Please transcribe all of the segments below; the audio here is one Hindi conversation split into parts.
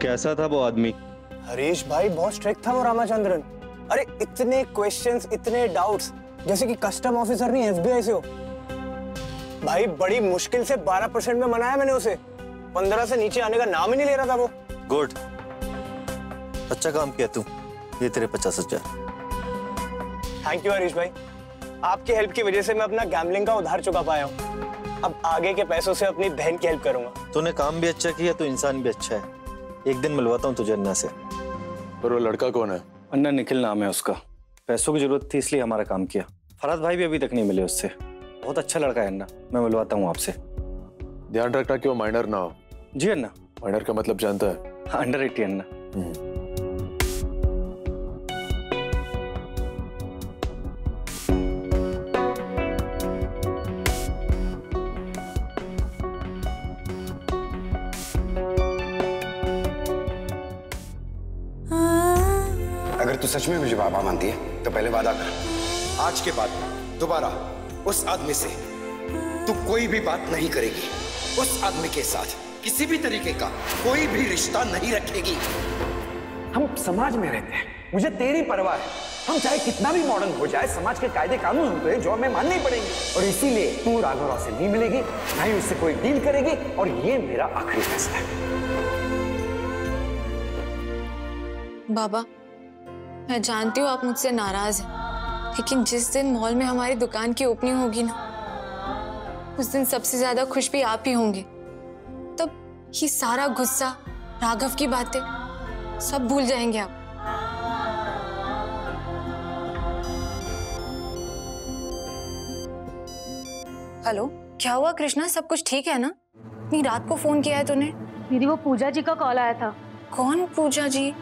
कैसा था वो आदमी? हरीश भाई बहुत स्ट्रिक्ट था वो रामाचंद्रन। अरे इतने क्वेश्चंस, इतने डाउट्स, जैसे कि कस्टम ऑफिसर नहीं एफबीआई से हो। भाई बड़ी मुश्किल से 12% में मनाया मैंने उसे। 15 से नीचे आने का नाम ही नहीं ले रहा था वो। गुड, अच्छा काम किया तू। ये तेरे 50,000। थैंक यू हरीश भाई, आपकी हेल्प की वजह से मैं अपना गैम्बलिंग का उधार चुका पाया हूँ। अब आगे के पैसों से अपनी बहन की हेल्प करूंगा। तूने काम भी अच्छा किया, तो इंसान भी अच्छा है। एक दिन मिलवाता हूँ तुझे अन्ना से। पर वो लड़का कौन है? अन्ना निखिल नाम है उसका। पैसों की जरूरत थी इसलिए हमारा काम किया। फरहाद भाई भी अभी तक नहीं मिले उससे। बहुत अच्छा लड़का है अन्ना, मैं मिलवाता हूँ आपसे। ध्यान रखना कि वो माइनर ना हो। जी अन्ना। माइनर का मतलब जानता है? अंडर 18 अन्ना। अगर तू सच में मुझे बाबा मानती है तो पहले वादा कर, आज के बाद दोबारा उस आदमी से तू कोई भी बात नहीं करेगी। उस आदमी के साथ किसी भी तरीके का कोई भी रिश्ता नहीं रखेगी। हम समाज में रहते हैं, मुझे तेरी परवाह है। हम चाहे कितना भी मॉडर्न हो जाए, समाज के कायदे कानून होते हैं जो हमें मानने ही पड़ेंगे। और इसीलिए तू राघवराव से नहीं मिलेगी, ना ही उससे कोई डील करेगी, और ये मेरा आखिरी फैसला है। बाबा, मैं जानती हूँ आप मुझसे नाराज हैं, लेकिन जिस दिन मॉल में हमारी दुकान की ओपनिंग होगी ना, उस दिन सबसे ज्यादा खुश भी आप ही होंगे। तब ये सारा गुस्सा, राघव की बातें सब भूल जाएंगे आप। हेलो, क्या हुआ कृष्णा? सब कुछ ठीक है ना? इतनी रात को फोन किया है तूने? दीदी वो पूजा जी का कॉल आया था। कौन पूजा जी?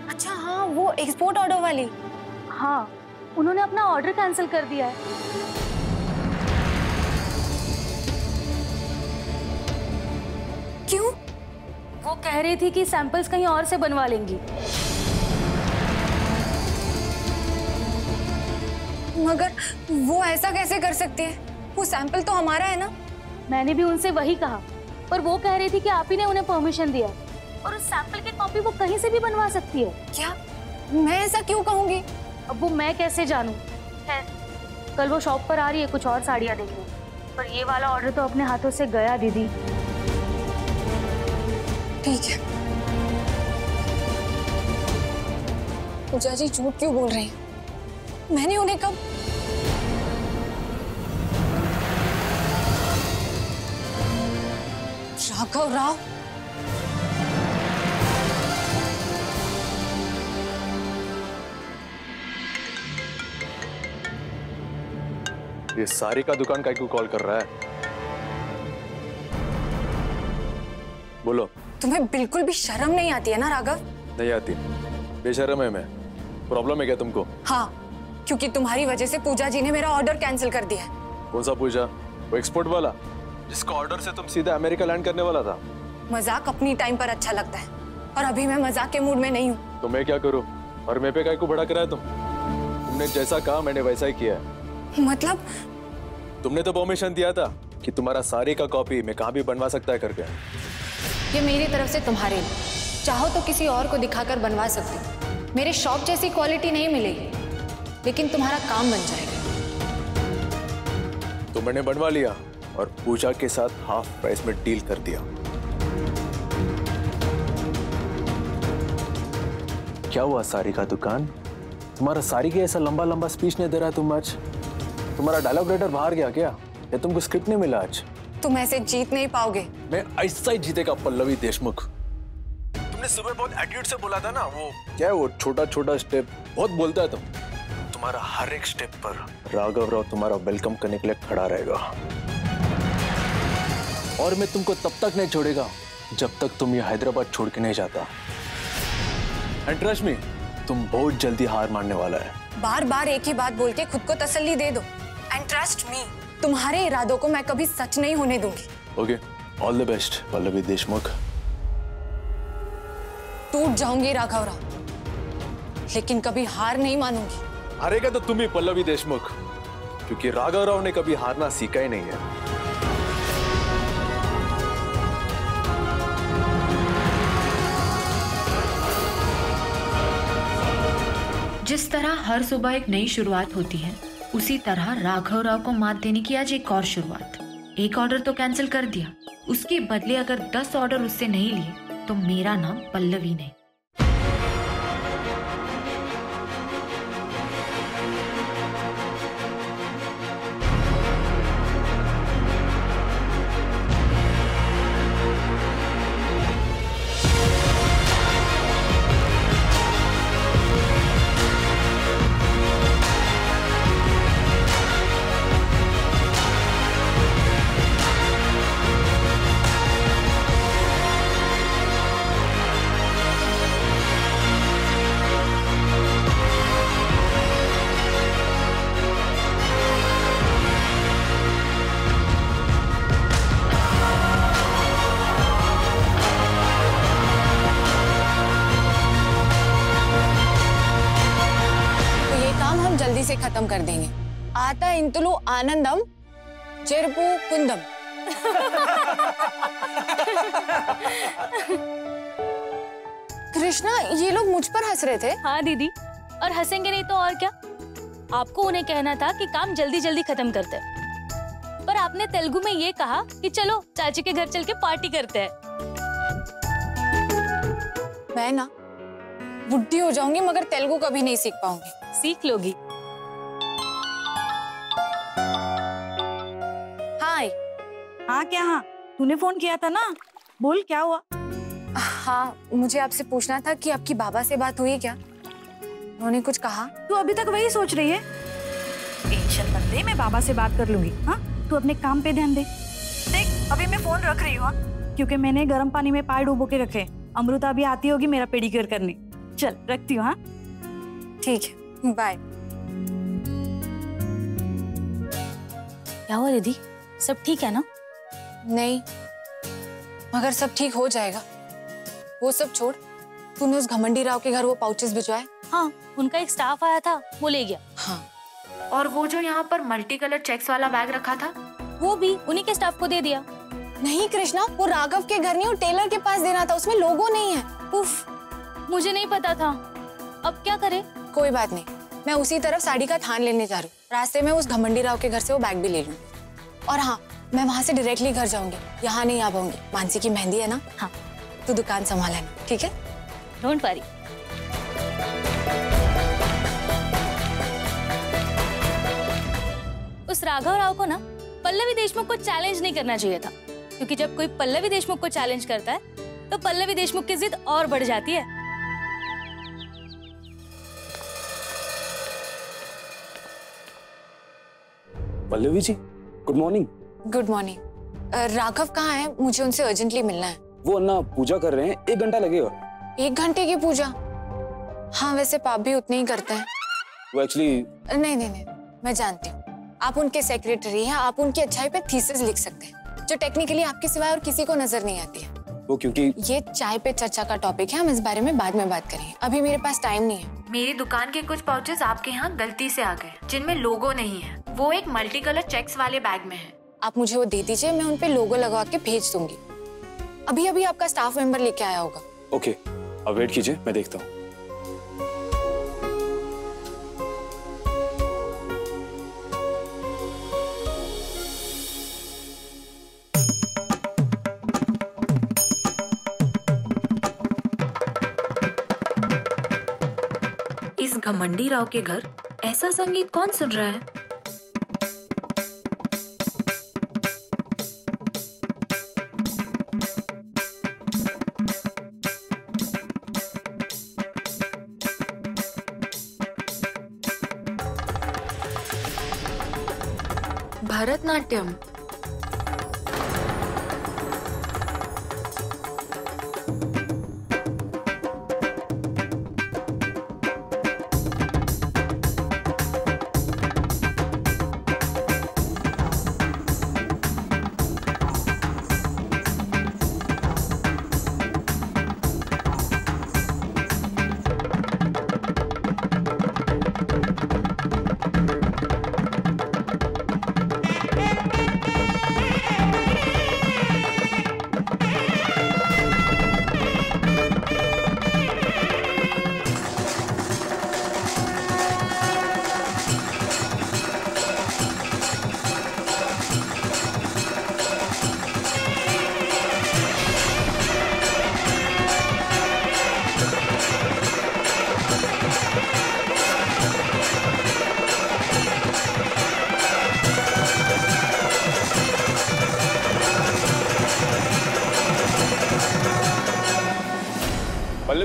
अच्छा हाँ, वो एक्सपोर्ट ऑर्डर वाली। हाँ, उन्होंने अपना ऑर्डर कैंसिल कर दिया है। क्यों? वो कह रही थी कि सैंपल्स कहीं और से बनवा लेंगी। मगर वो ऐसा कैसे कर सकती है? वो सैंपल तो हमारा है ना। मैंने भी उनसे वही कहा, पर वो कह रही थी कि आप ही ने उन्हें परमिशन दिया, और उस सैंपल की कॉपी वो कहीं से भी बनवा सकती है। क्या? मैं ऐसा क्यों कहूंगी? अब वो मैं कैसे जानूं? है, कल वो शॉप पर आ रही है कुछ और साड़ियाँ देखने, पर ये वाला ऑर्डर तो अपने हाथों से गया दीदी। ठीक है। पूजा जी झूठ क्यों बोल रही हैं? मैंने उन्हें कब? राघव राव? ये सारी का दुकान का क्यों कॉल कर रहा है? बोलो। तुम्हें बिल्कुल भी शर्म नहीं आती है ना राघव? नहीं आती, बेशर्म है मैं। प्रॉब्लम है क्या तुमको? हाँ, क्योंकि तुम्हारी वजह से पूजा जी ने मेरा ऑर्डर कैंसिल कर दिया है। कौन सा पूजा? वो एक्सपोर्ट वाला जिसका ऑर्डर से तुम सीधा अमेरिका लैंड करने वाला था। मजाक अपनी टाइम पर अच्छा लगता है, और अभी मैं मजाक के मूड में नहीं हूँ। तो मैं क्या करूँ? और मैं पे काय को भड़क रहा है तुमने जैसा कहा मैंने वैसा ही किया है। मतलब? तुमने तो परमिशन दिया था कि तुम्हारा सारी का कॉपी मैं कहाँ भी बनवा सकता है करके। ये मेरी तरफ से तुम्हारे लिए। चाहो तो किसी और को दिखाकर बनवा सकती। मेरे शॉप जैसी क्वालिटी नहीं मिलेगी, लेकिन तुम्हारा काम बन जाएगा। तो मैंने बनवा लिया और पूजा के साथ हाफ प्राइस में डील कर दिया। क्या हुआ सारी का दुकान? तुम्हारा सारी के ऐसा लंबा लंबा स्पीच नहीं दे रहा तुम आज? तुम्हारा डायलॉग राइटर बाहर गया क्या, या तुमको स्क्रिप्ट नहीं मिला आज? तुम ऐसे जीत नहीं पाओगे। मैं ऐसा ही जीतेगा पल्लवी देशमुख। तुमने सुबह बहुत एटीट्यूड से बोला था ना, वो क्या है वो छोटा छोटा स्टेप बहुत बोलता है तुम। तुम्हारा हर एक स्टेप पर राघव राव तुम्हारा वेलकम करने के लिए खड़ा रहेगा, और मैं तुमको तब तक नहीं छोड़ेगा जब तक तुम ये हैदराबाद छोड़ के नहीं जाता। एंड ट्रस्ट मी, तुम बहुत जल्दी हार मानने वाला है। बार बार एक ही बात बोल के खुद को तसल्ली दे दो। एंड ट्रस्ट मी, तुम्हारे इरादों को मैं कभी सच नहीं होने दूंगी। Okay, all the best Pallavi Deshmukh. टूट जाऊंगी राघव राव, लेकिन कभी हार नहीं मानूंगी। हारेगा तो तुम ही पल्लवी देशमुख, क्योंकि राघव राव ने कभी हारना सीखा ही नहीं है। जिस तरह हर सुबह एक नई शुरुआत होती है, उसी तरह राघव राव को मात देने की आज एक और शुरुआत। एक ऑर्डर तो कैंसिल कर दिया, उसके बदले अगर 10 ऑर्डर उससे नहीं लिए तो मेरा नाम पल्लवी नहीं। जल्दी से खत्म कर देंगे। आता इंतुलु आनंदम जेरपु कुंदम। कृष्णा, ये लोग मुझ पर हंस रहे थे। हाँ दीदी, और हंसेंगे नहीं तो और क्या। आपको उन्हें कहना था कि काम जल्दी जल्दी खत्म करते हैं, पर आपने तेलुगु में ये कहा कि चलो चाची के घर चल के पार्टी करते हैं। मैं ना बुढ़ी हो जाऊंगी मगर तेलुगु कभी नहीं सीख पाऊंगी। सीख लोगी। हाय। हाँ क्या? हाँ तूने फोन किया था ना, बोल क्या हुआ? हाँ, मुझे आपसे पूछना था कि आपकी बाबा से बात हुई क्या? उन्होंने कुछ कहा? तू अभी तक वही सोच रही है? टेंशन मत ले, मैं बाबा से बात कर लूंगी। हाँ तू अपने काम पे ध्यान दे। देख अभी मैं फोन रख रही हूँ, क्योंकि मैंने गर्म पानी में पैर डुबो के रखे। अमृता अभी आती होगी मेरा पेडिक्योर करने। चल रखती हूँ। हाँ ठीक है, बाय। क्या हुआ दीदी, सब ठीक है ना? नहीं, मगर सब ठीक हो जाएगा। वो सब छोड़, तूने उस घमंडी राव के घर वो पाउचेस भिजवाए? हाँ, उनका एक स्टाफ आया था, वो ले गया। हाँ, और वो जो यहाँ पर मल्टी कलर चेक्स वाला बैग रखा था, वो भी उन्हीं के स्टाफ को दे दिया। नहीं कृष्णा, वो राघव के घर नहीं, वो टेलर के पास देना था, उसमें लोगो नहीं है। उफ, मुझे नहीं पता था। अब क्या करें? कोई बात नहीं, मैं उसी तरफ साड़ी का थान लेने जा रही हूँ। रास्ते में उस घमंडी राव के घर से वो बैग भी ले लूंगी। और हाँ, मैं वहाँ से डायरेक्टली घर जाऊंगी, यहाँ नहीं आ पाऊंगी। मानसी की मेहंदी है ना? हाँ। तू दुकान संभालना, ठीक है? Don't worry. उस राघव राव को ना पल्लवी देशमुख को चैलेंज नहीं करना चाहिए था, क्योंकि जब कोई पल्लवी देशमुख को चैलेंज करता है तो पल्लवी देशमुख की जिद और बढ़ जाती है। Pallavi ji, good morning. Good morning. Raghav कहाँ है? मुझे उनसे अर्जेंटली मिलना है। वो अन्ना पूजा कर रहे हैं, 1 घंटा लगेगा। 1 घंटे की पूजा? हाँ, वैसे पाप भी उतने ही करते हैं। वो एक्चुअली नहीं, मैं जानती हूँ। आप उनके सेक्रेटरी हैं, आप उनकी अच्छाई पे थीसिस लिख सकते हैं, जो टेक्निकली आपके सिवाय और किसी को नजर नहीं आती है। वो क्योंकि ये चाय पे चर्चा का टॉपिक है, हम इस बारे में बाद में बात करेंगे। अभी मेरे पास टाइम नहीं है। मेरी दुकान के कुछ पाउचेस आपके यहाँ गलती से आ गए, जिनमें लोगो नहीं है। वो एक मल्टी कलर चेक्स वाले बैग में है। आप मुझे वो दे दीजिए, मैं उन पे लोगो लगवा के भेज दूंगी। अभी आपका स्टाफ मेंबर लेके आया होगा। ओके, अब वेट कीजिए, मैं देखता हूँ। इस घमंडी राव के घर ऐसा संगीत कौन सुन रहा है? भरतनाट्यम।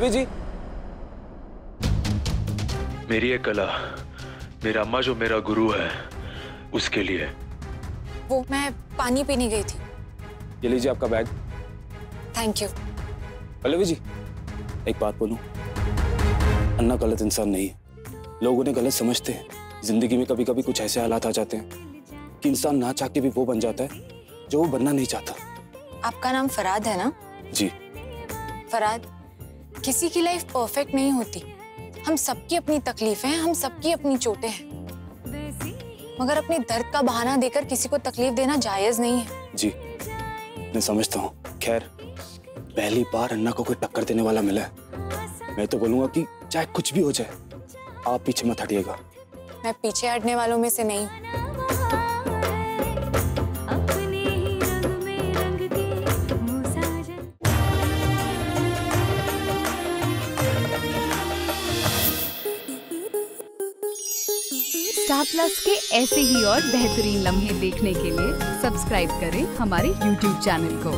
पल्लवी जी, मेरी ये कला मेरा अम्मा जो मेरा गुरु है उसके लिए। वो मैं पानी पीने गई थी। ये लीजिए आपका bag. Thank you. Pallavi ji, एक बात बोलूं, अन्ना गलत इंसान नहीं है। लोग उन्हें गलत समझते हैं। जिंदगी में कभी कभी कुछ ऐसे हालात आ जाते हैं कि इंसान ना चाह के भी वो बन जाता है जो वो बनना नहीं चाहता। आपका नाम फराद है ना? जी। फराद, किसी की लाइफ परफेक्ट नहीं होती। हम सबकी अपनी तकलीफें हैं, हम सबकी अपनी चोटें हैं, मगर अपने दर्द का बहाना देकर किसी को तकलीफ देना जायज नहीं है। जी, मैं समझता हूँ। खैर, पहली बार अन्ना को कोई टक्कर देने वाला मिला है। मैं तो बोलूंगा कि चाहे कुछ भी हो जाए, आप पीछे मत हटिएगा। मैं पीछे हटने वालों में से नहीं। स्टार प्लस के ऐसे ही और बेहतरीन लम्हे देखने के लिए सब्सक्राइब करें हमारे YouTube चैनल को।